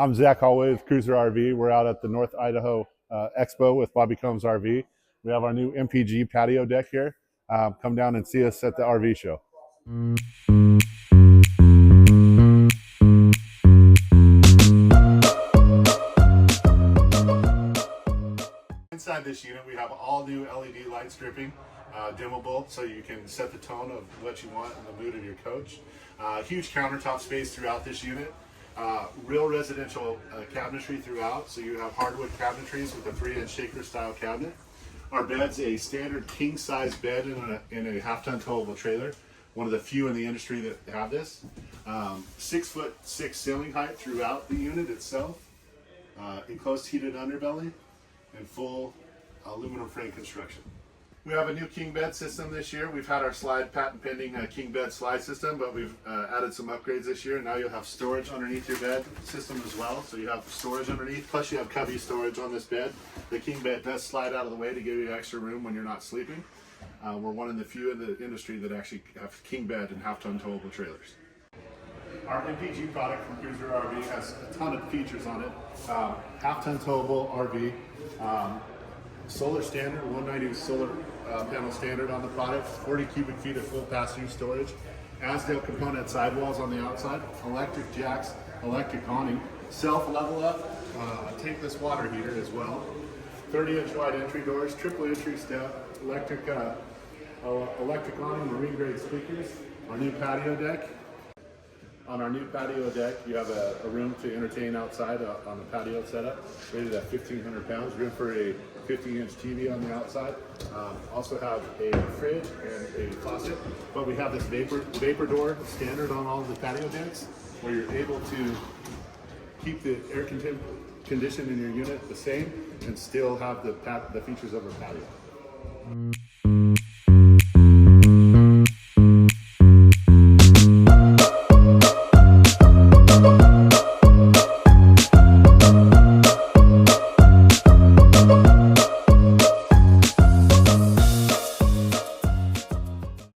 I'm Zach Hallway with Cruiser RV. We're out at the North Idaho Expo with Bobby Combs RV. We have our new MPG patio deck here. Come down and see us at the RV show. Inside this unit, we have all new LED light stripping, dimmable, so you can set the tone of what you want and the mood of your coach. Huge countertop space throughout this unit. Real residential cabinetry throughout, so you have hardwood cabinetries with a 3-inch shaker style cabinet. Our bed's a standard king size bed in a half-ton towable trailer, one of the few in the industry that have this. 6'6" ceiling height throughout the unit itself, enclosed heated underbelly, and full aluminum frame construction. We have a new king bed system this year. We've had our patent pending king bed slide system, but we've added some upgrades this year. Now you'll have storage underneath your bed system as well. So you have storage underneath, plus you have cubby storage on this bed. The king bed does slide out of the way to give you extra room when you're not sleeping. We're one of the few in the industry that actually have king bed and half-ton towable trailers. Our MPG product from Cruiser RV has a ton of features on it. Half-ton towable RV, solar standard, 190 solar panel standard on the product, 40 cubic feet of full passenger storage, Asdale component sidewalls on the outside, electric jacks, electric awning, self level up, tankless water heater as well, 30-inch wide entry doors, triple entry step, electric awning, marine grade speakers, our new patio deck. On our new patio deck, you have a room to entertain outside on the patio setup, rated at 1,500 pounds, room for a 50-inch TV on the outside. Also have a fridge and a faucet, but we have this vapor door standard on all of the patio decks, where you're able to keep the air condition in your unit the same and still have the features of a patio.